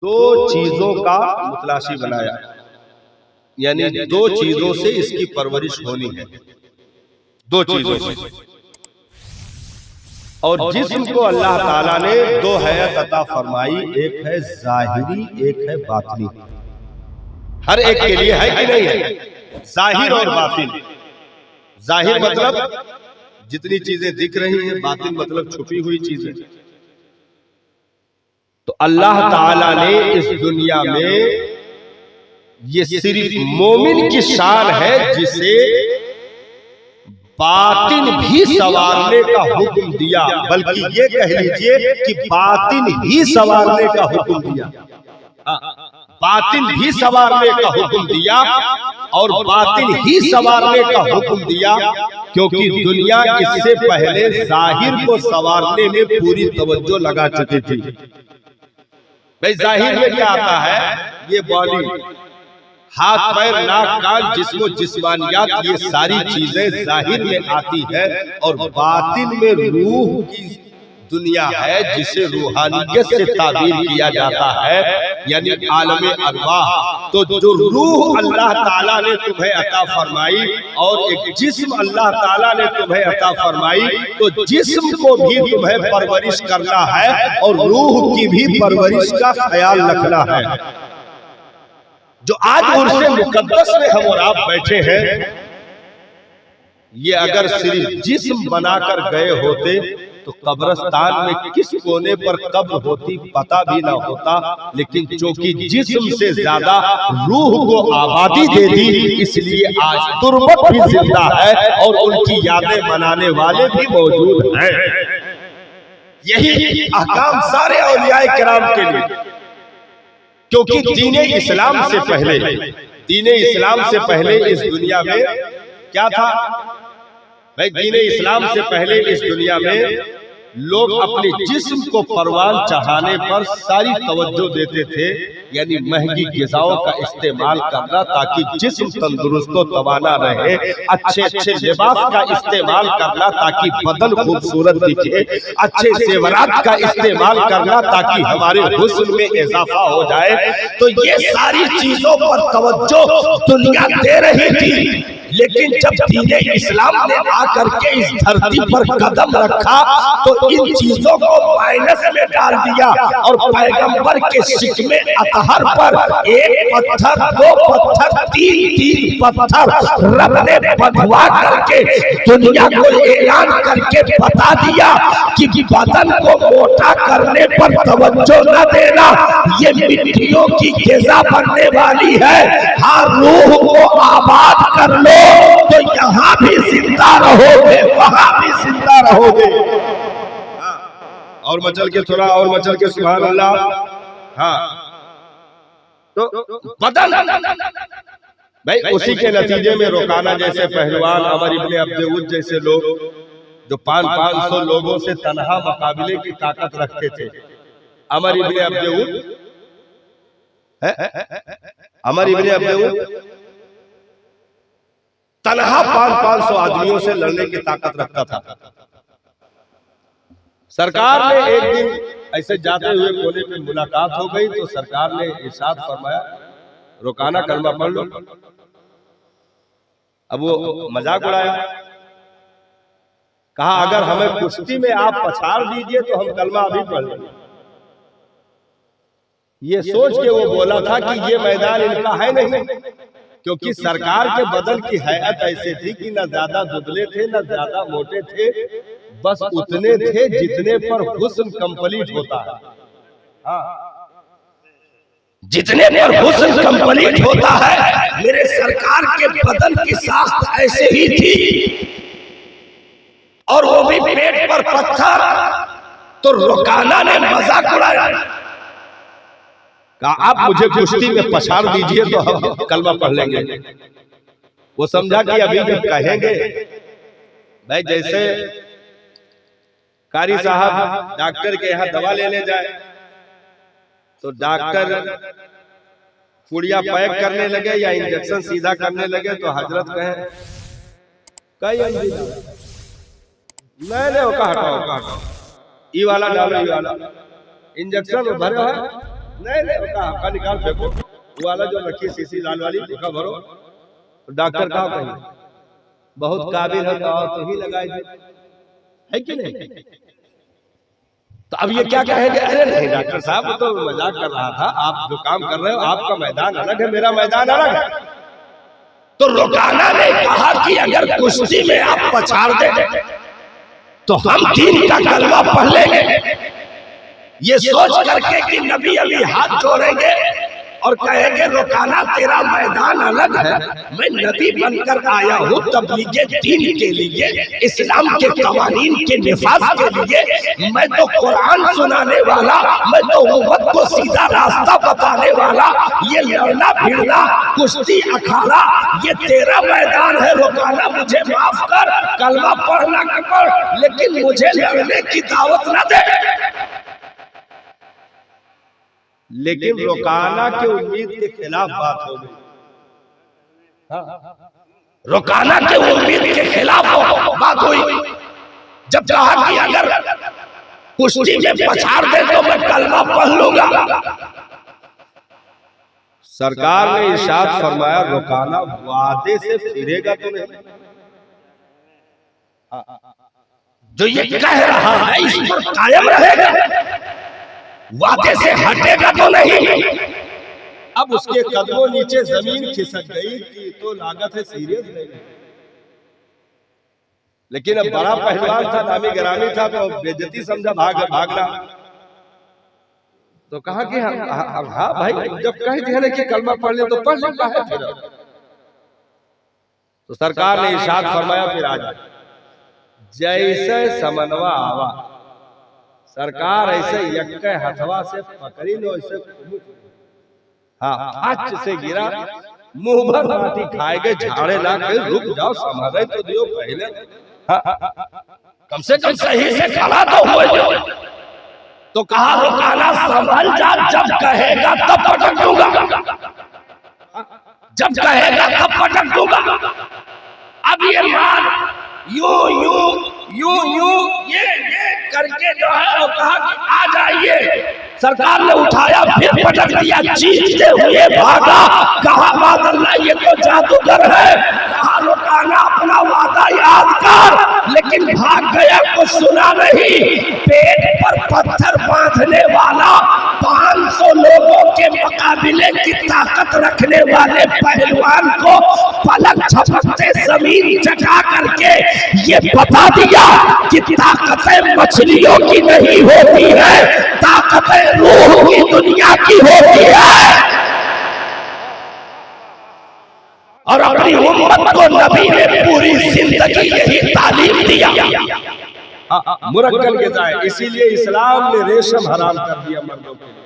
दो चीजों का मुतलाशी बनाया, यानी दो चीजों से इसकी परवरिश होनी है, दो चीजों से। और जिस्म को अल्लाह ताला ने दो हैत अता फरमाई, एक है जाहिरी, एक है बातिनी। हर एक के लिए है कि नहीं है? जाहिर और बातिन। जाहिर मतलब जितनी चीजें दिख रही हैं, बातिन मतलब छुपी हुई चीजें। तो अल्लाह ताला ने इस दुनिया में ये सिर्फ मोमिन की शान है जिसे बातिन भी संवारने का हुक्म दिया, बल्कि ये कह लीजिए कि बातिन ही संवारने का हुक्म दिया। बातिन भी संवारने का हुक्म दिया और बातिन ही संवारने का हुक्म दिया, क्योंकि दुनिया इससे पहले जाहिर को संवारने में पूरी तवज्जो लगा चुकी थी। भाई जाहिर में क्या आता है? ये बॉडी, हाथ पैर नाक कान जिस्मो जिस्मानियात, ये सारी चीजें जाहिर में आती है। और बातिन में रूह की दुनिया है जिसे रूहानियत से ताबीर किया जाता है, यानी आलम अरवाह। तो जो रूह अल्लाह ताला ने तुम्हें अता फरमाई और एक जिस्म अल्लाह ताला ने तुम्हें अता फरमाई, तो जिस्म को भी तुम्हें परवरिश करना है और रूह की भी परवरिश का ख्याल रखना है। जो आज उर्से मुकद्दस में हम और आप बैठे हैं, ये अगर सिर्फ जिस्म बनाकर गए होते तो कब्रिस्तान में किस कोने पर कब्र होती पता भी ना होता। लेकिन चूंकि जिस्म से ज्यादा रूह को आबादी दे दी, इसलिए आज तुर्बत भी जिंदा है और उनकी यादें मनाने वाले भी मौजूद हैं। यही अहकाम सारे औलियाए किराम के लिए, क्योंकि दीने इस्लाम से पहले इस दुनिया में क्या था भाई? दीने इस्लाम से पहले इस दुनिया में लोग अपने जिस्म को परवान चढ़ाने पर सारी तवज्जो देते थे, यानी महंगी ग़िज़ाओं का इस्तेमाल करना ताकि जिस्म तंदुरुस्त व तवाना रहे, अच्छे अच्छे लिबास का इस्तेमाल करना ताकि बदन खूबसूरत दिखे, अच्छे ज़ेवरात का इस्तेमाल करना ताकि हमारे हुस्न में इजाफा हो जाए। तो ये सारी चीजों पर तवज्जो दुनिया दे रही थी, लेकिन जब दीने इस्लाम ने आकर के इस धरती पर कदम रखा तो इन चीजों को माइनस में डाल दिया और पैगंबर के शिकमे अतहर पर एक पत्थर, दो पत्थर, तीन पत्थर रब ने बंधवा करके दुनिया को ऐलान करके बता दिया कि बदन को मोटा करने पर तवज्जो न देना, ये मिट्टियों की ग़िज़ा बनने वाली है। हाँ, रूह को आबाद कर लो तो यहाँ भी जिंदा रहोगे, वहां भी जिंदा रहोगे। और मचल के थोड़ा और मचल के सुभान अल्लाह। हाँ, तो बदन भाई उसी के नतीजे में रोकाना जैसे पहलवान, अमर इब्ने अब्दुल जैसे लोग जो 500 लोगों से तनहा मुकाबले की ताकत रखते थे। अमर इब्ने अब्दुल तनहा 500 आदमियों से लड़ने की ताकत रखता था। सरकार ने एक दिन ऐसे जाते हुए कोने पे मुलाकात हो गई तो सरकार ने इरशाद फरमाया, रोकाना कलमा पढ़ लो। अब वो मजाक उड़ाया, कहा अगर हमें कुश्ती में आप पछाड़ दीजिए तो हम कलमा अभी पढ़ लेंगे। ये सोच के वो बोला था कि ये मैदान इनका है नहीं, क्योंकि सरकार के बदन की हैत ऐसी थी कि न ज्यादा दुबले थे न ज्यादा मोटे थे, बस उतने थे जितने पर हुस्न कंप्लीट होता है। हाँ, जितने पर हुस्न कंप्लीट होता है, मेरे सरकार के बदन की साख्त ऐसे ही थी, और वो भी पेट पर पत्थर। तो रोकाना ने मजाक उड़ाया, कहा आप मुझे कुश्ती में पछाड़ दीजिए तो हम कलमा पढ़ लेंगे। वो समझा कि अभी जब कहेंगे भाई, जैसे कारी साहब डॉक्टर के यहाँ दवा लेने जाए तो डॉक्टर पुड़िया पैक करने लगे या इंजेक्शन सीधा करने लगे तो हजरत कहे कई मैंने हटाओ ई वाला डालो, ई वाला इंजेक्शन भरे है नहीं नहीं का निकाल फेंको, वो वाला जो रखी सीसी लाल वाली उसका भरो। डॉक्टर का कहीं बहुत काबिल है तो ही लगाए है कि नहीं। तो अब ये क्या कहेंगे, अरे नहीं डॉक्टर साहब वो तो मजाक कर रहा था, आप जो काम कर रहे हो आपका मैदान अलग है, मेरा मैदान अलग है। तो रोकाना ने कहा कि अगर कुश्ती में आप पछाड़ दें तो हम दीन का कलमा पढ़ लेंगे, ये सोच करके कि नबी अली हाथ जोड़ेंगे और कहेंगे रोकाना तेरा मैदान अलग है, मैं नबी बनकर आया हूँ तबलीगे दीन के लिए, इस्लाम के कवानीन के निफाज के लिए, मैं तो कुरान सुनाने वाला, मैं तो उम्मत को सीधा रास्ता बताने वाला, ये लड़ना भिड़ना कुश्ती अखाड़ा ये तेरा मैदान है। रोकाना मुझे माफ कर, कलमा पढ़ना पढ़, लेकिन मुझे लड़ने की दावत ना दे। लेकिन रोकाना के उम्मीद के खिलाफ बात हो गई। रोकाना के उम्मीद के खिलाफ बात हुई। जब कहा कि अगर कुश्ती में पछाड़ दे तो मैं कलमा पढ़ लूंगा। सरकार ने इरशाद फरमाया रोकाना वादे से फिरेगा तो नहीं, जो ये कह रहा है इस पर कायम रहेगा, वादे से हटेगा तो नहीं। अब उसके कदमों नीचे जमीन खिसक गई कि तो लागत है सीरियस नहीं, लेकिन अब बड़ा पहलवान था, नामी गिरामी था, तो बेइज्जती समझा भागना। तो कहा कि हाँ भाई जब कह दिया कि कलमा पढ़ ले तो पढ़ लेता है फिर। तो सरकार ने इरशाद फरमाया फिर आज जैसे समनवा आवा, सरकार ऐसे यक्के हथवा से पकड़ी लो, ऐसे हाँ हाथ से गिरा, मुंह भर माटी खाए गए, झाड़े ला के रुक जाओ समाधान तो दियो पहले, कम से कम सही से खड़ा तो हो जाओ। तो कहा रोकाना संभल जा, जब कहेगा तब पटक दूंगा, जब कहेगा तब पटक दूंगा। अब ये मार यूं ये करके जो है वो कहा कि आ जाइए। सरकार ने उठाया फिर पटक दिया, चीखते हुए भागा। कहा बादल्ला ये तो जादूगर है। कहा रोकाना अपना वादा याद कर, लेकिन भाग गया, कुछ सुना नहीं। पेट पर पत्थर बांधने वाला 500 लोगों के मुकाबले की ताकत रखने वाले पहलवान को पलक झपकते जमीन चटा करके ये बता दिया कि ताकतें मछलियों की नहीं होती है, ताकतें रूह की दुनिया की होती है। और अपनी उम्मत को नबी ने पूरी जिंदगी यही तालीम दिया। मुरक्कल के जाए, इसीलिए इस्लाम ने रेशम हराम कर दिया मर्दों के लिए,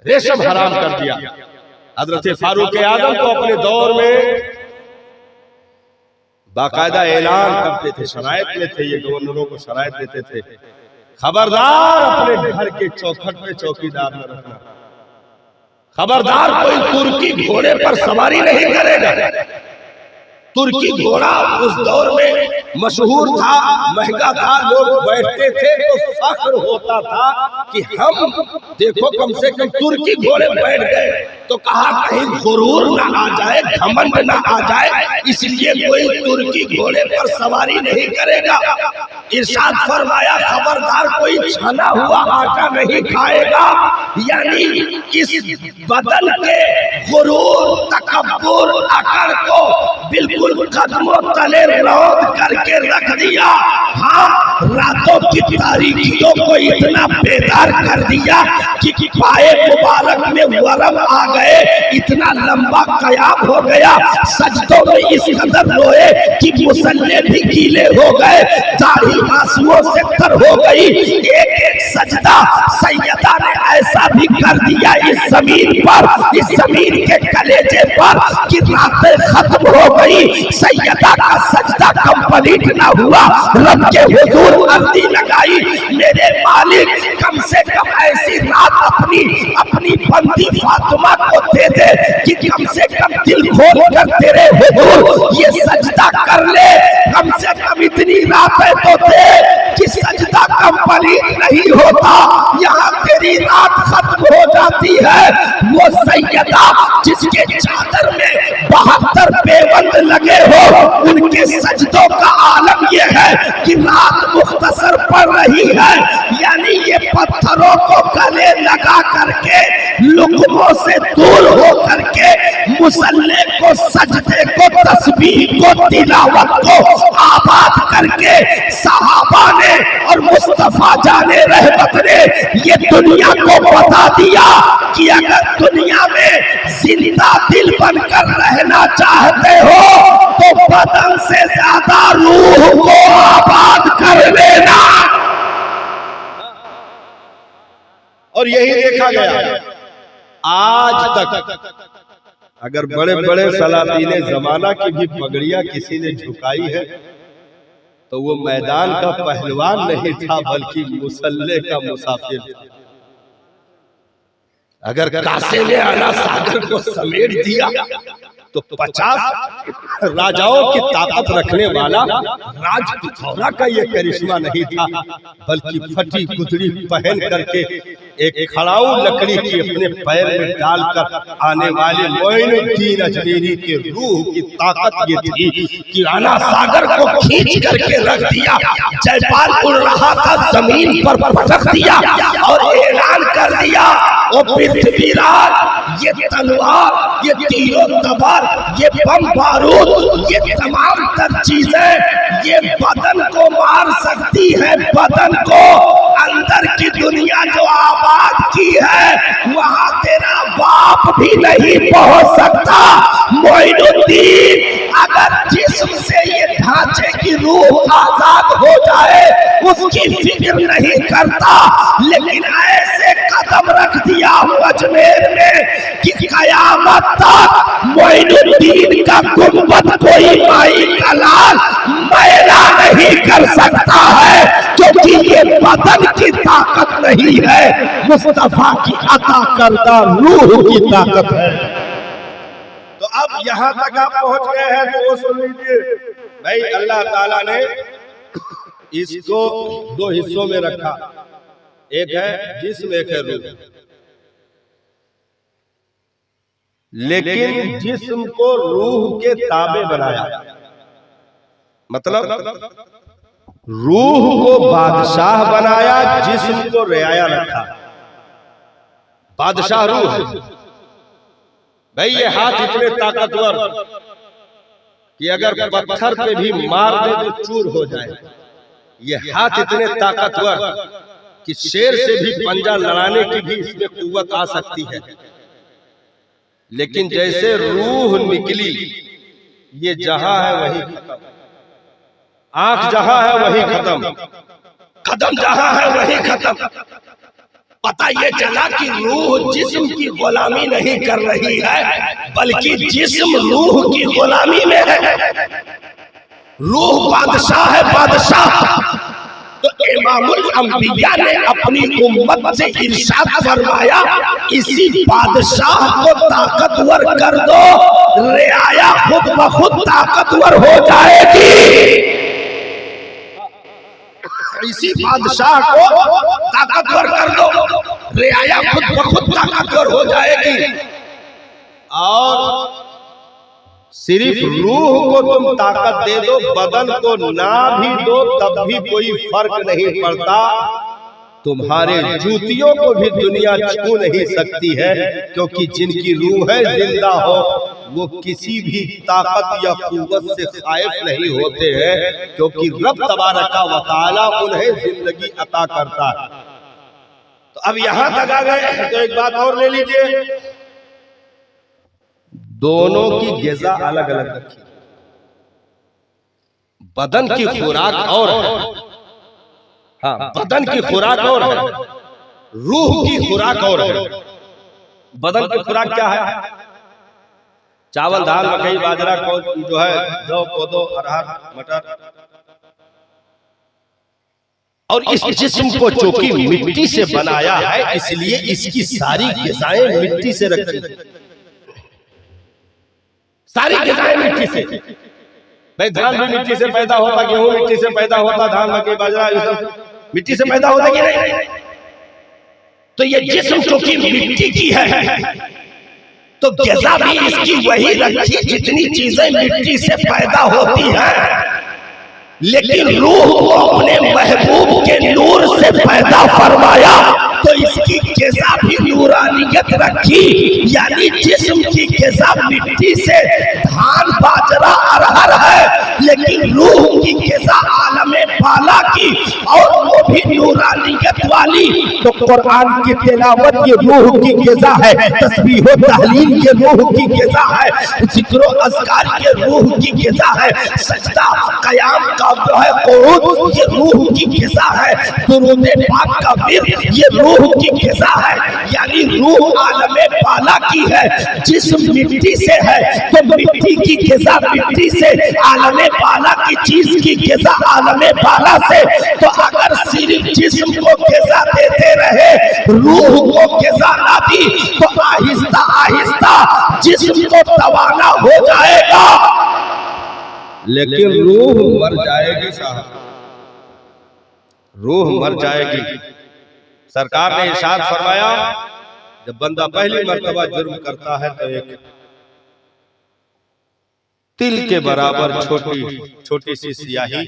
रेशम हराम कर दिया। हजरत फारूक आजम को अपने दौर में बाकायदा ऐलान करते थे, शरायत में थे, ये गवर्नरों को शरायत देते थे, खबरदार अपने घर के चौखट में चौकीदार न रखना, खबरदार कोई तुर्की घोड़े पर सवारी नहीं करेगा। तुर्की घोड़ा उस दौर में मशहूर था, महंगा था, लोग बैठते थे तो फख्र होता था कि हम देखो कम से कम तुर्की घोड़े बैठ गए। तो कहा कहीं गुरूर ना आ जाए, घमंड ना आ जाए, इसलिए कोई तुर्की घोड़े पर सवारी नहीं करेगा। इरशाद फरमाया खबरदार कोई छना हुआ आटा नहीं खाएगा। यानी इस बदन के गुरूर, तकब्बुर, अकड़ को बिल्कुल कदमों तले रौंद करके रख दिया। हाँ, रातों की तारीखियों को इतना बेदार कर दिया कि पाए मुबारक में वरम आ गए, इतना लंबा कयाम हो गया, सजदों में इस कदर रोए कि मुसल्ले भी गीले हो गए, दाढ़ी आंसुओं से तर हो गई। एक एक सजदा सैयदा ने ऐसा भी कर दिया इस जमीन पर, इस जमीन के कलेजे पर कि रातें खत्म हो गई, सैयदा का सजदा कंप्लीट ना हुआ। रब के हुजूर अर्जी लगाई, मेरे मालिक कम से कम ऐसी रात अपनी बंदी फातिमा को दे दे कि कम से कम दिल खोल कर तेरे हुजूर ये सजदा कर ले, कम से कम इतनी रातें तो दे कि सजदा कंप्लीट नहीं होता, यहाँ तेरी रात खत्म हो जाती है। वो सैयदा जिसके चादर में 72 पेवंद लगे हो, उनके सजदों का आलम ये है कि रात मुख्तसर पड़ रही है, यानी ये पत्थरों को गले लगा करके, लुकमों से दूर हो करके, मुसल्ले को, सजदे को, तस्बीह को, तिलावत को आबाद करके सहाबा ने और मुस्तफा जाने रहमत ने ये दुनिया को बता दिया कि अगर दुनिया में जिंदा दिल बनकर रहना चाहते हो तो बदन से ज्यादा रूह को आबाद कर लेना। और यही देखा गया आज तक। अगर बड़े बड़े सलातीने जमाना की भी पगड़ियां किसी ने झुकाई है तो वो मैदान का पहलवान नहीं था, बल्कि मुसल्ले का मुसाफिर था। अगर कासे ने आला सागर को समेट दिया तो 50 राजाओं की ताकत रखने वाला राज पिथौरा का ये करिश्मा नहीं था, बल्कि फटी गुदड़ी पहन करके एक खड़ाऊ लकड़ी की अपने पैर में डालकर आने वाले मोइनुद्दीन अजमेरी के रूह की ताकत ये थी कि आला सागर को खींच करके रख दिया। जयपाल उड़ रहा था, जमीन पर पटक दिया और ऐलान कर दिया, ओ पृथ्वीराज, ये तलवार, ये तीरों तबार, ये बम बारूद, ये तमाम तर चीजें ये बदन को मार सकती है। बदन को, अंदर की दुनिया जो आबाद की है वहां तेरा बाप भी नहीं पहुंच सकता। मोइनुद्दीन अगर जिस्म से ये ढांचे की रूह आजाद हो जाए उसकी फिक्र नहीं करता, लेकिन ऐसे कदम रख दिया अजमेर में कि कयामत तक मोइनुद्दीन का गुंबद कोई माई का लाल मैला नहीं कर सकता है, क्योंकि ये बदन की ताकत नहीं है, मुस्तफा की अता करदा रूह की ताकत है। तो अब यहाँ तक आप पहुंच गए हैं तो वो सुन लीजिए भाई, अल्लाह ताला ने इसको 2 हिस्सों में रखा, एक है जिस्म, एक है रूह। लेकिन जिस्म को रूह के ताबे बनाया, मतलब रूह को बादशाह बनाया, जिस्म को रियाया रखा। बादशाह रूह है भाई। ये हाथ इतने ताकतवर कि अगर पत्थर पे भी मार दे तो चूर हो जाए। ये हाथ इतने ताकतवर कि शेर से भी पंजा लड़ाने की भी इसमें कुव्वत आ सकती है। लेकिन जैसे रूह निकली, ये जहां है वही खत्म, आंख जहां है वही खत्म, कदम जहां है वही खत्म। पता ये चला कि रूह जिस्म की गुलामी नहीं कर रही है, बल्कि जिस्म रूह की गुलामी में है। रूह बादशाह है, बादशाह। तो इमामुल अंबिया ने अपनी उम्मत से इरशाद फरमाया, इसी बादशाह को ताकतवर कर दो, रियाया खुद ब खुद ताकतवर हो जाएगी। इसी बादशाह को ताकतवर कर दो, रियाया खुद ब खुद ताकतवर हो जाएगी। और सिर्फ रूह को तुम ताकत दे दो, बदन को ना भी दो तब भी कोई फर्क नहीं पड़ता। तुम्हारे जूतियों को भी दुनिया छू नहीं सकती है, क्योंकि जिनकी रूह है जिंदा हो वो किसी भी ताकत या कुव्वत से खाइफ नहीं होते हैं, क्योंकि रब तबारका व तआला उन्हें जिंदगी अता करता है। तो अब यहां तक आ गए तो एक बात और ले लीजिए, दोनों की ग़िज़ा अलग अलग रखी। बदन की खुराक और है, हाँ, बदन की खुराक और है, रूह की खुराक और है। बदन की खुराक क्या है? चावल, दाल, मकई, बाजरा को जो है, जौ, कोदो, अरहर, मटर। और इस जिस्म को चूंकि मिट्टी से बनाया है, इसलिए इसकी सारी ग़िज़ाएं मिट्टी से रखी, सारी ग़िज़ाएं मिट्टी से। भाई धान भी मिट्टी से पैदा होता, गेहूं मिट्टी से पैदा होता, धान मकई बाजरा ये सब मिट्टी से पैदा होता कि नहीं? तो ये जिस्म क्योंकि मिट्टी की है तो ग़िज़ा भी इसकी वही रखी जितनी चीजें मिट्टी से पैदा होती हैं, लेकिन रूह को अपने महबूब के नूर से पैदा फरमाया तो इसकी ग़िज़ा भी नूरानियत रखी। यानी जिस्म की ग़िज़ा मिट्टी से धान बाजरा अरहर है, लेकिन रूह की ग़िज़ा आलमे बाला की और वो भी नूरानियत वाली। तो कुरान की तिलावत ये रूह की ग़िज़ा है, तस्बीह व तहलील ये रूह की ग़िज़ा है, जिक्र व अज़कार ये रूह की ग़िज़ा है, सजदा क़याम का जो है क़ुऊद ये रूह की ग़िज़ा है, दुरूद पाक का विर्द ये रूह की ग़िज़ा है। यानी रूह आलमे बाला की है, जिस्म मिट्टी से है तो मिट्टी की ग़िज़ा मिट्टी से, आलमे बाला की चीज की ग़िज़ा आलमे बाला से। तो अगर सिर्फ जिस्म को ग़िज़ा देते रहे, रूह को ग़िज़ा ना दी तो आहिस्ता आहिस्ता जिस्म को तवाना हो जाएगा, लेकिन रूह मर जाएगी साहब, रूह मर जाएगी। सरकार ने इरशाद फरमाया जब बंदा पहली मर्तबा जुर्म करता है तो एक तिल के बराबर छोटी सी स्याही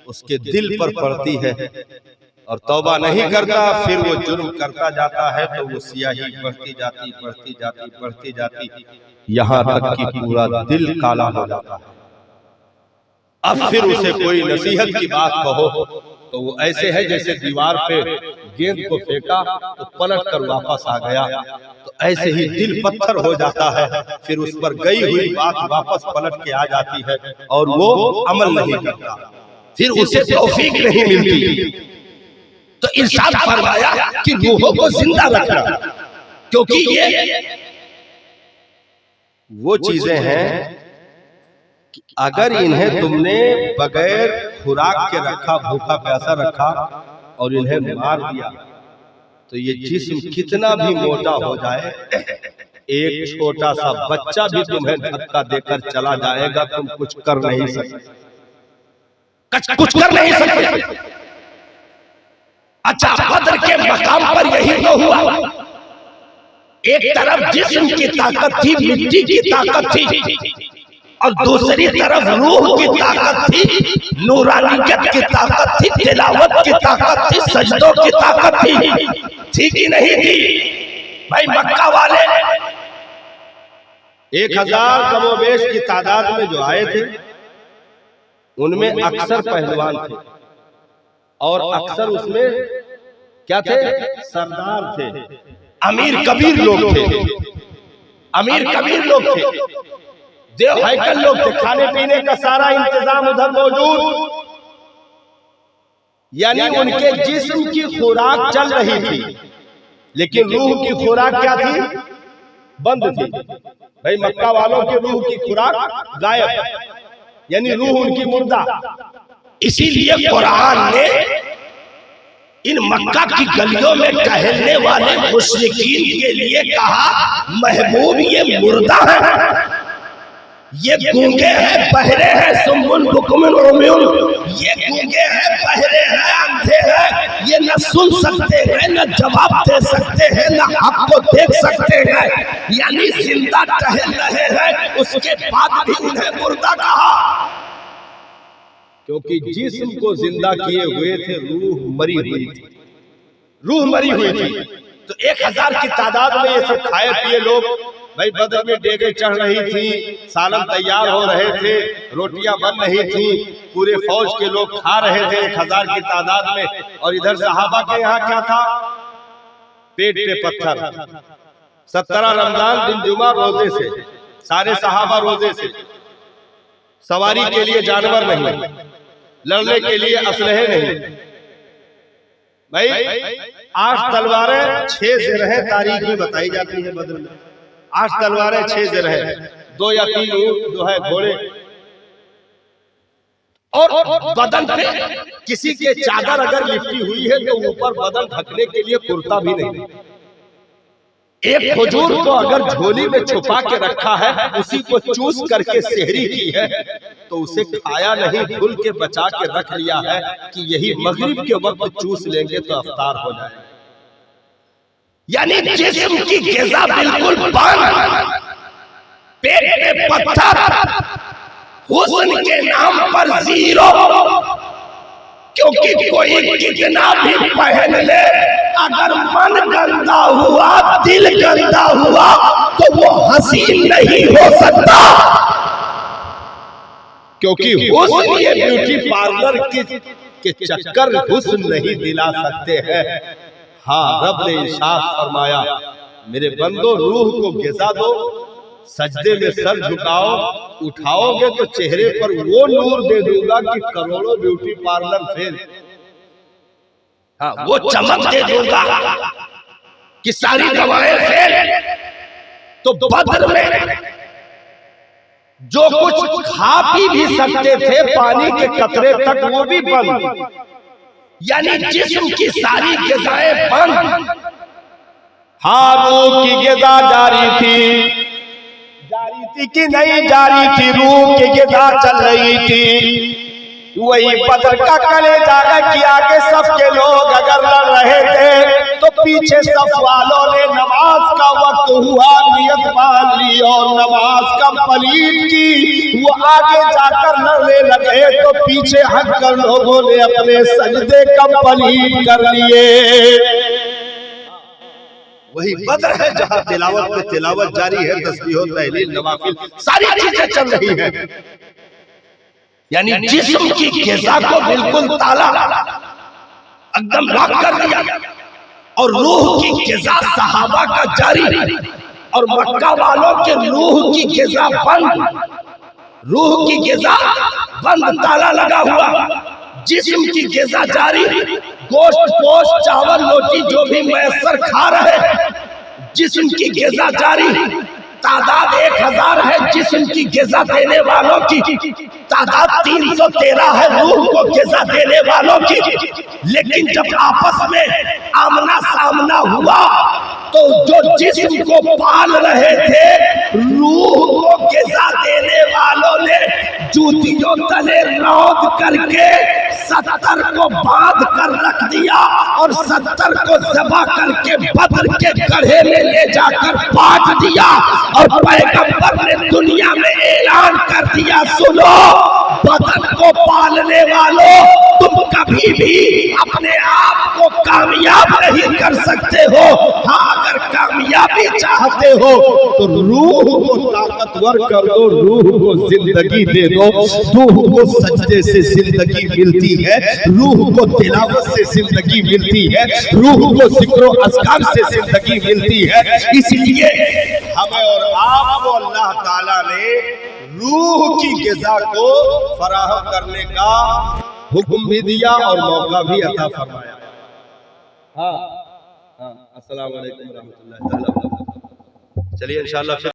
उसके दिल पर पड़ती है और तौबा नहीं करता, फिर वो जुर्म करता जाता है तो वो स्याही बढ़ती जाती यहाँ तक कि पूरा दिल काला हो जाता है। अब फिर उसे कोई नसीहत की बात कहो तो वो ऐसे है जैसे दीवार पे गेंद को फेंका तो पलट कर वापस आ गया, तो ऐसे ही दिल पत्थर हो जाता है। फिर उस पर गई हुई बात वापस पलट के आ जाती है और वो अमल नहीं करता, फिर उसे तौफीक नहीं मिलती। तो इरशाद फरमाया कि रूहों को जिंदा रखना, क्योंकि ये वो चीजें हैं कि अगर इन्हें तुमने बगैर खुराक के रखा, भूखा प्यासा रखा और इन्हें मार दिया तो ये जिस्म कितना भी मोटा हो जाए, एक छोटा सा बच्चा भी तुम्हें धक्का देकर चला जाएगा, तुम कुछ कर नहीं सकते, कुछ कर नहीं सकते। अच्छा, बद्र के मकाम पर यही तो हुआ, एक तरफ जिस्म की ताकत थी, मिट्टी की ताकत थी, और दूसरी तरफ रूह की ताकत थी, नूरानियत की ताकत थी, तिलावत की ताकत थी, सजदों की ताकत थी कि नहीं थी? भाई मक्का वाले 1000 कमोबेश की तादाद में जो आए थे उनमें अक्सर पहलवान थे और अक्सर उसमें क्या थे, सरदार थे, अमीर कबीर लोग थे, अमीर कबीर लोग थे, देव हैकल लोग थे, खाने पीने का सारा इंतजाम उधर मौजूद। यानी उनके जिस्म की खुराक चल रही थी, लेकिन रूह की खुराक क्या थी, बंद थी। भाई मक्का वालों की रूह की खुराक गायब, यानी रूह उनकी मुर्दा। इसीलिए कुरान ने इन मक्का की गलियों में टहलने वाले मुशरिकीन के लिए कहा, महबूब ये मुर्दा है, ये गूंगे हैं, बहरे हैं, सुम्मुन बुकुमुन उम्युन, ये गूंगे हैं, बहरे हैं, अंधे हैं, ये न सुन सकते हैं, न जवाब दे सकते हैं, न हक को देख सकते हैं। यानी जिंदा टहल रहे हैं, उसके बाद भी उन्हें मुर्दा कहा, क्योंकि जिस्म को जिंदा किए हुए थे, रूह मरी हुई थी, रूह मरी हुई थी। तो 1000 की तादाद में ये सब खाए पिए लोग, भाई बदर में डेगे चढ़ रही थी, सालन तैयार हो रहे थे, रोटियां बन रही थी, पूरे फौज के लोग खा रहे थे 1000 की तादाद में। और इधर सहाबा के यहाँ क्या था, पेट पे पत्थर। 17 रमजान दिन जुमा रोजे से, सारे सहाबा रोजे से, सवारी के लिए जानवर नहीं, लड़ने के लिए असलहे नहीं। भाई 8 तलवारें 6 ज़रह तारीख में बताई जाती है बदर में, 8 तलवारें 6 ज़रह, 2 या 3 ऊंट जो है घोड़े, और बदन पे किसी के चादर अगर लिपटी हुई है तो ऊपर बदन ढकने के लिए कुर्ता भी नहीं, एक खजूर को अगर झोली में छुपा के रखा है, उसी को चूस करके सेहरी की है, तो उसे खाया नहीं, भूल के बचा के रख लिया है कि यही मगरिब के वक्त चूस लेंगे तो अफ्तार हो जाए। यानी जिस्म की ग़िज़ा बिल्कुल बंद, पेट पे पत्थर, हुस्न के नाम पर जीरो। क्योंकि कोई कितना भी पहन ले, अगर मन गंदा हुआ, दिल गंदा हुआ, तो वो हसीन नहीं हो सकता। क्योंकि हुस्न ये ब्यूटी पार्लर के चक्कर हुस्न नहीं दिला सकते हैं। हाँ, रब ने इरशाद फरमाया, मेरे बंदो रूह को ग़िज़ा दो, सजदे में सर झुकाओ, उठाओगे तो चेहरे पर वो नूर दे दूंगा कि करोड़ों ब्यूटी पार्लर फेल। हाँ, वो चमक दे दूंगा कि सारी दवाएं फेल। तो बदर में जो कुछ खा पी भी सकते थे, पानी के कतरे तक, वो भी बंद। यानी जिस्म की सारी ग़िज़ाएं बंद। हाँ, रूह की ग़िज़ा जारी थी कि नहीं जारी थी, रूह की ग़िज़ा चल रही थी। वही बदर का कलेजा है कि आगे सबके लोग अगर लड़ रहे थे, तो पीछे सब वालों ने नमाज का वक्त हुआ, नियत मान ली और नमाज कंप्लीट की। वो आगे जाकर लड़ने लगे तो पीछे हटकर लोगों ने अपने सजदे कंप्लीट कर लिए। वही बदर है जहां तिलावत पे तिलावत जारी है, तस्बीह तहलील नवाफिल सारी चीजें चल रही हैं। यानी जिस्म की ग़िज़ा को बिल्कुल ताला एकदम लॉक कर दिया, और रूह की ग़िज़ा सहाबा का जारी, और मक्का वालों के रूह की ग़िज़ा बंद। रूह की ग़िज़ा बंद, ताला लगा हुआ। जिस्म की ग़िज़ा जारी, गोश्त पोस्ट चावल रोटी जो भी मैसर खा रहे, जिस्म की ग़िज़ा जारी। तादाद 1000 है जिस्म की ग़िज़ा देने वालों की, तादाद 313 है रूह को ग़िज़ा देने वालों की। लेकिन जब आपस में आमना सामना हुआ, तो जो जिस्म को पाल रहे थे, रूह को ग़िज़ा देने वालों ने जूतियों तले रौंद करके 70 को बांध कर रख दिया, और 70 को ज़बा करके बदर के गड्ढे में ले जाकर बांट दिया। और पैगंबर ने दुनिया में ऐलान कर दिया, सुनो बदन को पालने वालों, तुम कभी भी अपने आप को कामयाब नहीं कर सकते हो। हाँ, अगर कामयाबी चाहते हो तो रूह को ताकतवर कर दो, रूह को जिंदगी दे दो। रूह को सजदे से जिंदगी मिलती है, रूह को तिलावत से जिंदगी मिलती है, रूह को जिक्र अस्कार से जिंदगी मिलती है। इसलिए हमें और आपको अल्लाह ताला ने रूह की ग़िज़ा को फराहम करने का हुक्म भी दिया और मौका भी अता फरमाया। हाँ, अस्सलाम वालेकुम रहमतुल्लाहि तआला। चलिए इंशाअल्लाह।